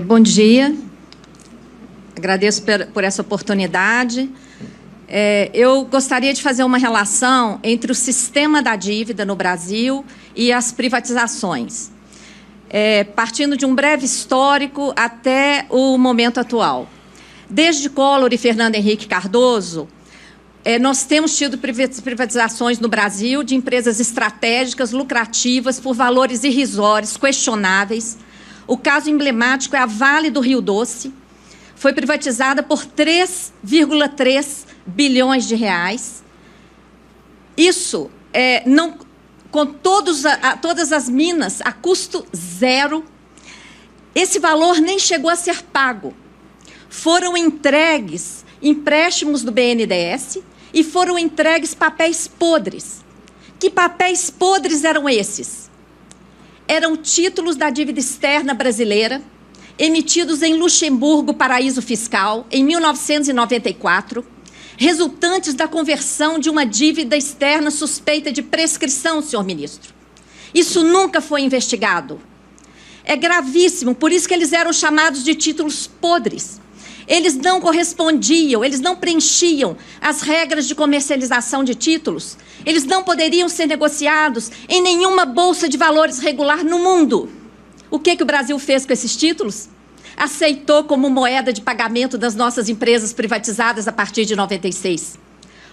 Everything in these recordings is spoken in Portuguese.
Bom dia, agradeço por essa oportunidade. Eu gostaria de fazer uma relação entre o sistema da dívida no Brasil e as privatizações, partindo de um breve histórico até o momento atual. Desde Collor e Fernando Henrique Cardoso, nós temos tido privatizações no Brasil de empresas estratégicas, lucrativas, por valores irrisórios, questionáveis. O caso emblemático é a Vale do Rio Doce, foi privatizada por 3,3 bilhões de reais. Isso, com todas as minas, a custo zero. Esse valor nem chegou a ser pago. Foram entregues empréstimos do BNDES e foram entregues papéis podres. Que papéis podres eram esses? Eram títulos da dívida externa brasileira, emitidos em Luxemburgo, paraíso fiscal, em 1994, resultantes da conversão de uma dívida externa suspeita de prescrição, senhor ministro. Isso nunca foi investigado. É gravíssimo, por isso que eles eram chamados de títulos podres. Eles não correspondiam, eles não preenchiam as regras de comercialização de títulos. Eles não poderiam ser negociados em nenhuma bolsa de valores regular no mundo. O que o Brasil fez com esses títulos? Aceitou como moeda de pagamento das nossas empresas privatizadas a partir de 96.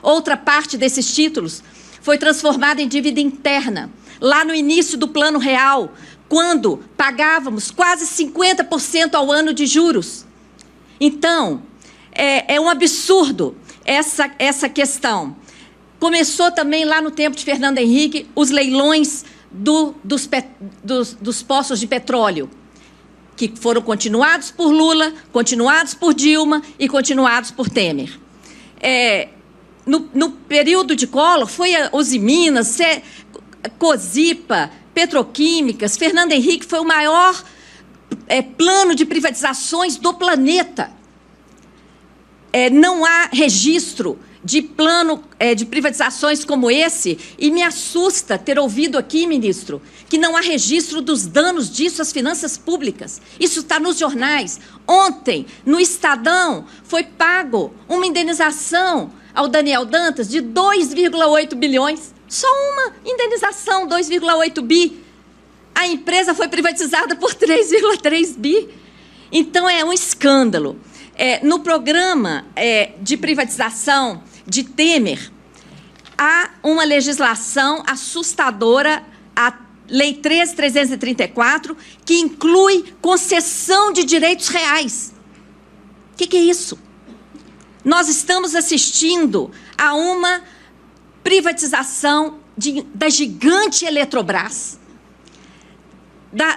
Outra parte desses títulos foi transformada em dívida interna, lá no início do Plano Real, quando pagávamos quase 50% ao ano de juros. Então, é um absurdo essa questão. Começou também lá no tempo de Fernando Henrique os leilões dos poços de petróleo, que foram continuados por Lula, continuados por Dilma e continuados por Temer. No período de Collor, foi a Usiminas, Cosipa, Petroquímicas. Fernando Henrique foi o maior plano de privatizações do planeta. Não há registro de plano de privatizações como esse, e me assusta ter ouvido aqui, ministro, que não há registro dos danos disso às finanças públicas. Isso está nos jornais. Ontem, no Estadão, foi pago uma indenização ao Daniel Dantas de 2,8 bilhões. Só uma indenização, 2,8 bi. A empresa foi privatizada por 3,3 bi. Então, é um escândalo. No programa de privatização de Temer, há uma legislação assustadora, a Lei 13.334, que inclui concessão de direitos reais. O que é isso? Nós estamos assistindo a uma privatização da gigante Eletrobras,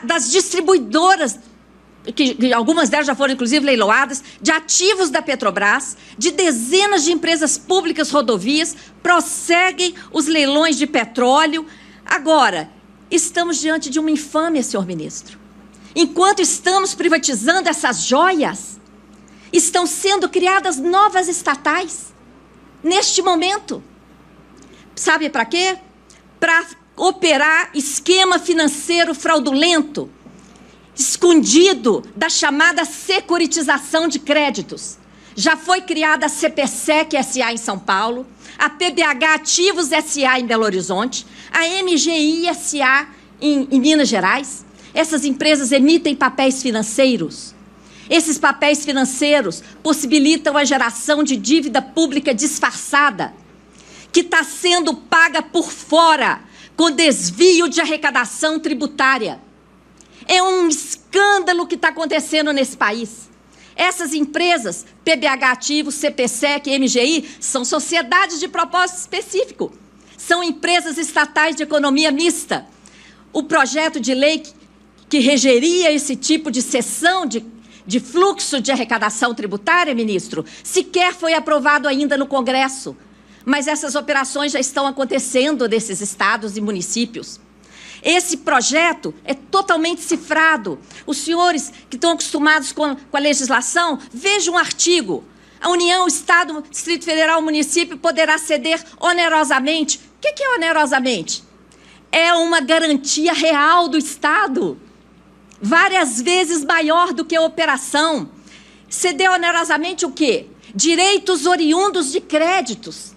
das distribuidoras, que algumas delas já foram, inclusive, leiloadas, de ativos da Petrobras, de dezenas de empresas públicas rodovias, prosseguem os leilões de petróleo. Agora, estamos diante de uma infâmia, senhor ministro. Enquanto estamos privatizando essas joias, estão sendo criadas novas estatais, neste momento. Sabe para quê? Para operar esquema financeiro fraudulento, escondido da chamada securitização de créditos. Já foi criada a CPSEC SA em São Paulo, a PBH Ativos SA em Belo Horizonte, a MGI SA em Minas Gerais. Essas empresas emitem papéis financeiros. Esses papéis financeiros possibilitam a geração de dívida pública disfarçada, que está sendo paga por fora, com desvio de arrecadação tributária. É um escândalo que está acontecendo nesse país. Essas empresas, PBH Ativos, CPSEC, MGI, são sociedades de propósito específico. São empresas estatais de economia mista. O projeto de lei que regeria esse tipo de cessão de fluxo de arrecadação tributária, ministro, sequer foi aprovado ainda no Congresso. Mas essas operações já estão acontecendo nesses estados e municípios. Esse projeto é totalmente cifrado. Os senhores que estão acostumados com a legislação, vejam um artigo. A União, Estado, Distrito Federal, Município poderá ceder onerosamente. O que é onerosamente? É uma garantia real do Estado. várias vezes maior do que a operação. Cedeu onerosamente o quê? Direitos oriundos de créditos,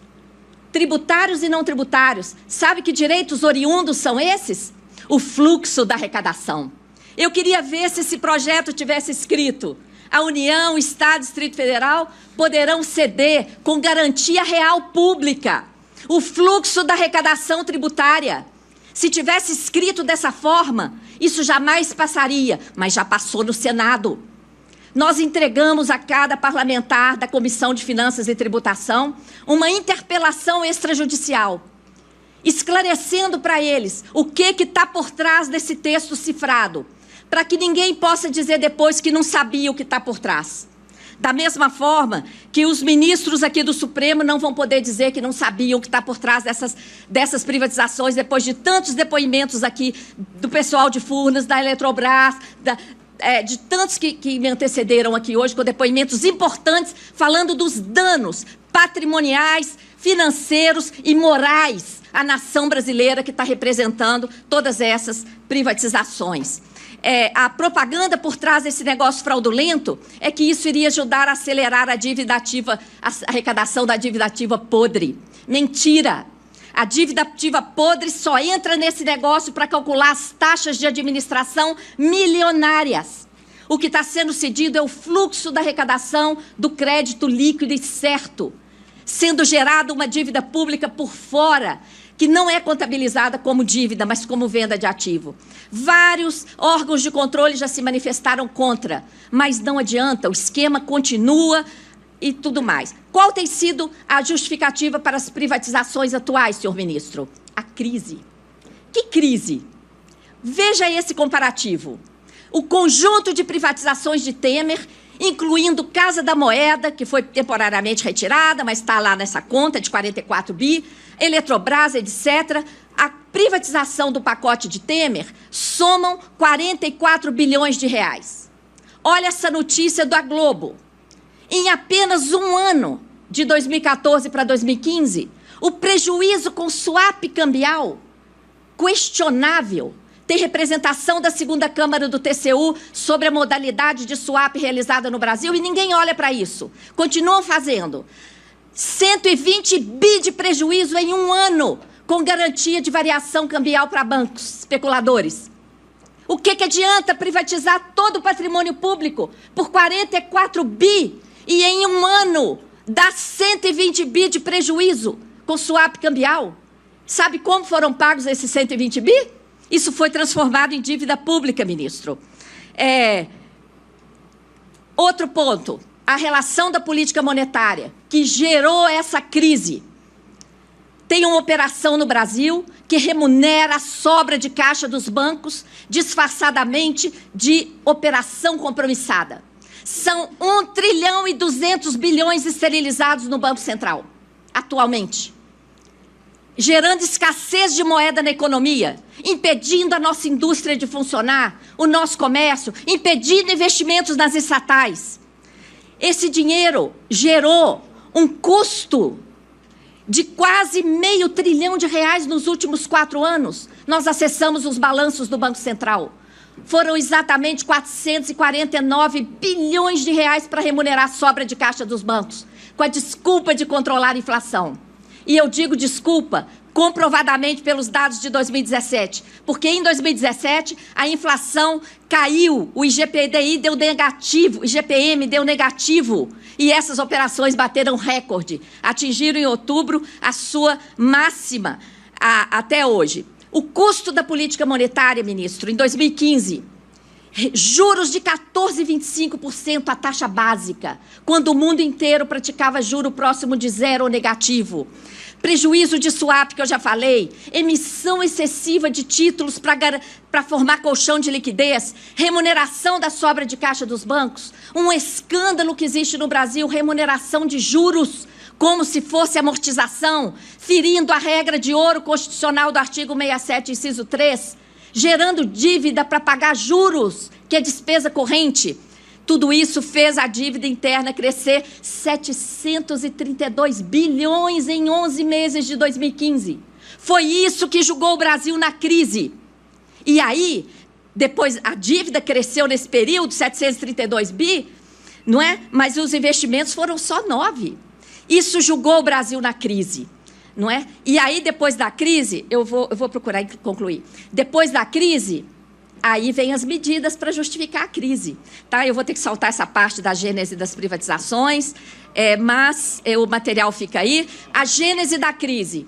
tributários e não tributários. Sabe que direitos oriundos são esses? O fluxo da arrecadação. Eu queria ver se esse projeto tivesse escrito: a União, o Estado, o Distrito Federal poderão ceder com garantia real pública o fluxo da arrecadação tributária. Se tivesse escrito dessa forma, isso jamais passaria, mas já passou no Senado. Nós entregamos a cada parlamentar da Comissão de Finanças e Tributação uma interpelação extrajudicial, esclarecendo para eles o que está por trás desse texto cifrado, para que ninguém possa dizer depois que não sabia o que está por trás. Da mesma forma que os ministros aqui do Supremo não vão poder dizer que não sabiam o que está por trás dessas privatizações, depois de tantos depoimentos aqui do pessoal de Furnas, da Eletrobras, de tantos que me antecederam aqui hoje, com depoimentos importantes, falando dos danos patrimoniais, financeiros e morais à nação brasileira que está representando todas essas privatizações. A propaganda por trás desse negócio fraudulento é que isso iria ajudar a acelerar a dívida ativa, a arrecadação da dívida ativa podre. Mentira! A dívida ativa podre só entra nesse negócio para calcular as taxas de administração milionárias. O que está sendo cedido é o fluxo da arrecadação do crédito líquido e certo, sendo gerada uma dívida pública por fora, que não é contabilizada como dívida, mas como venda de ativo. Vários órgãos de controle já se manifestaram contra, mas não adianta, o esquema continua e tudo mais. Qual tem sido a justificativa para as privatizações atuais, senhor ministro? A crise. Que crise? Veja esse comparativo. O conjunto de privatizações de Temer, incluindo Casa da Moeda, que foi temporariamente retirada, mas está lá nessa conta de 44 bi, Eletrobras, etc. A privatização do pacote de Temer somam 44 bilhões de reais. Olha essa notícia da Globo. Em apenas um ano, de 2014 para 2015, o prejuízo com swap cambial, questionável, tem representação da segunda Câmara do TCU sobre a modalidade de swap realizada no Brasil e ninguém olha para isso. Continuam fazendo. 120 bi de prejuízo em um ano, com garantia de variação cambial para bancos especuladores. O que adianta privatizar todo o patrimônio público por 44 bi e em um ano dá 120 bi de prejuízo com swap cambial? Sabe como foram pagos esses 120 bi? Isso foi transformado em dívida pública, ministro. Outro ponto, a relação da política monetária, que gerou essa crise. Tem uma operação no Brasil que remunera a sobra de caixa dos bancos, disfarçadamente de operação compromissada. São 1 trilhão e 200 bilhões esterilizados no Banco Central, atualmente, gerando escassez de moeda na economia, impedindo a nossa indústria de funcionar, o nosso comércio, impedindo investimentos nas estatais. Esse dinheiro gerou um custo de quase R$500 trilhão nos últimos 4 anos. Nós acessamos os balanços do Banco Central. Foram exatamente 449 bilhões de reais para remunerar a sobra de caixa dos bancos, com a desculpa de controlar a inflação. E eu digo desculpa comprovadamente pelos dados de 2017, porque em 2017 a inflação caiu, o IGPDI deu negativo, o IGPM deu negativo, e essas operações bateram recorde, atingiram em outubro a sua máxima até hoje. O custo da política monetária, ministro, em 2015, juros de 14,25% a taxa básica, quando o mundo inteiro praticava juro próximo de zero ou negativo. Prejuízo de swap, que eu já falei, emissão excessiva de títulos para formar colchão de liquidez, remuneração da sobra de caixa dos bancos, um escândalo que existe no Brasil, remuneração de juros, como se fosse amortização, ferindo a regra de ouro constitucional do artigo 67, inciso 3, gerando dívida para pagar juros, que é despesa corrente. Tudo isso fez a dívida interna crescer 732 bilhões em 11 meses de 2015. Foi isso que jogou o Brasil na crise. E aí, Depois, a dívida cresceu nesse período, 732 bi, não é? Mas os investimentos foram só 9. Isso jogou o Brasil na crise, não é? E aí, depois da crise, eu vou procurar concluir. Depois da crise, aí vem as medidas para justificar a crise. Tá? Eu vou ter que saltar essa parte da gênese das privatizações, mas o material fica aí. A gênese da crise,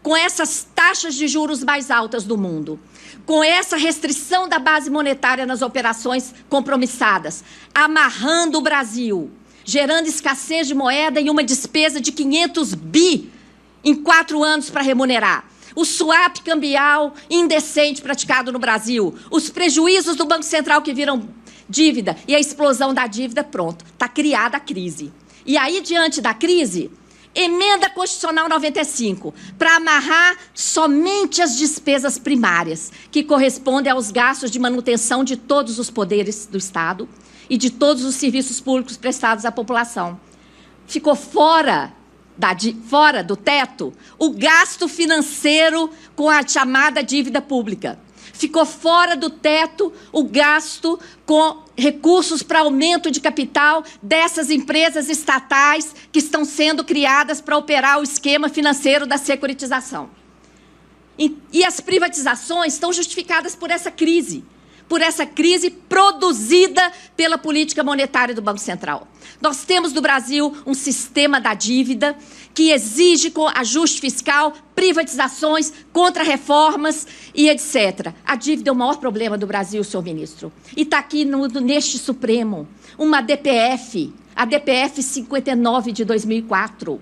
com essas taxas de juros mais altas do mundo, com essa restrição da base monetária nas operações compromissadas, amarrando o Brasil, gerando escassez de moeda e uma despesa de 500 bi em 4 anos para remunerar. O swap cambial indecente praticado no Brasil, os prejuízos do Banco Central que viram dívida e a explosão da dívida, pronto, está criada a crise. E aí, diante da crise, emenda constitucional 95, para amarrar somente as despesas primárias, que correspondem aos gastos de manutenção de todos os poderes do Estado e de todos os serviços públicos prestados à população. Ficou fora do teto o gasto financeiro com a chamada dívida pública. Ficou fora do teto o gasto com recursos para aumento de capital dessas empresas estatais que estão sendo criadas para operar o esquema financeiro da securitização. E as privatizações estão justificadas por essa crise produzida pela política monetária do Banco Central. Nós temos no Brasil um sistema da dívida que exige com ajuste fiscal, privatizações, contra-reformas e etc. A dívida é o maior problema do Brasil, senhor ministro. E está aqui neste Supremo uma DPF, a DPF 59 de 2004,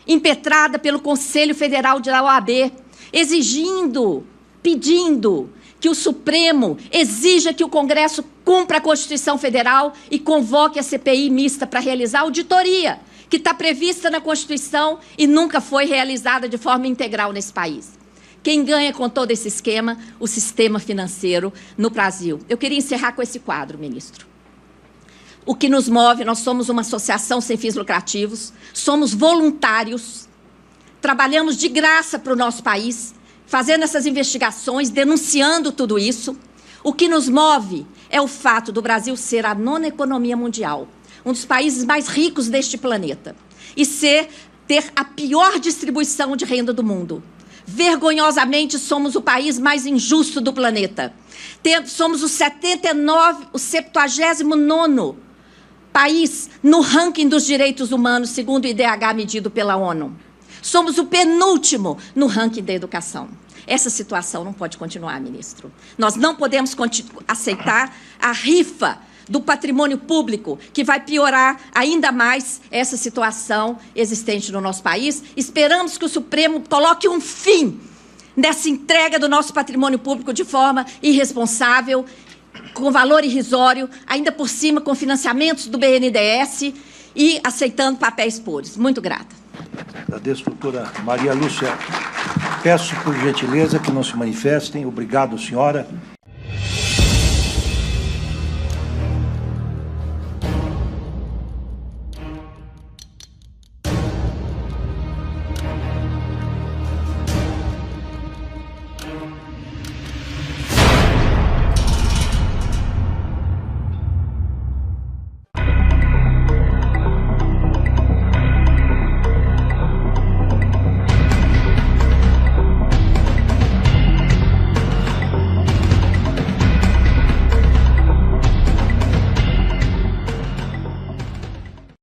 impetrada pelo Conselho Federal de OAB, pedindo que o Supremo exija que o Congresso cumpra a Constituição Federal e convoque a CPI mista para realizar a auditoria, que está prevista na Constituição e nunca foi realizada de forma integral nesse país. Quem ganha com todo esse esquema? O sistema financeiro no Brasil. Eu queria encerrar com esse quadro, ministro. O que nos move, nós somos uma associação sem fins lucrativos, somos voluntários, trabalhamos de graça para o nosso país, fazendo essas investigações, denunciando tudo isso. O que nos move é o fato do Brasil ser a 9ª economia mundial, um dos países mais ricos deste planeta, e ter a pior distribuição de renda do mundo. Vergonhosamente, somos o país mais injusto do planeta. Somos o 79º país no ranking dos direitos humanos, segundo o IDH medido pela ONU. Somos o penúltimo no ranking da educação. Essa situação não pode continuar, ministro. Nós não podemos aceitar a rifa do patrimônio público, que vai piorar ainda mais essa situação existente no nosso país. Esperamos que o Supremo coloque um fim nessa entrega do nosso patrimônio público de forma irresponsável, com valor irrisório, ainda por cima com financiamentos do BNDES e aceitando papéis podres. Muito grata. Agradeço, doutora Maria Lúcia. Peço, por gentileza, que não se manifestem. Obrigado, senhora.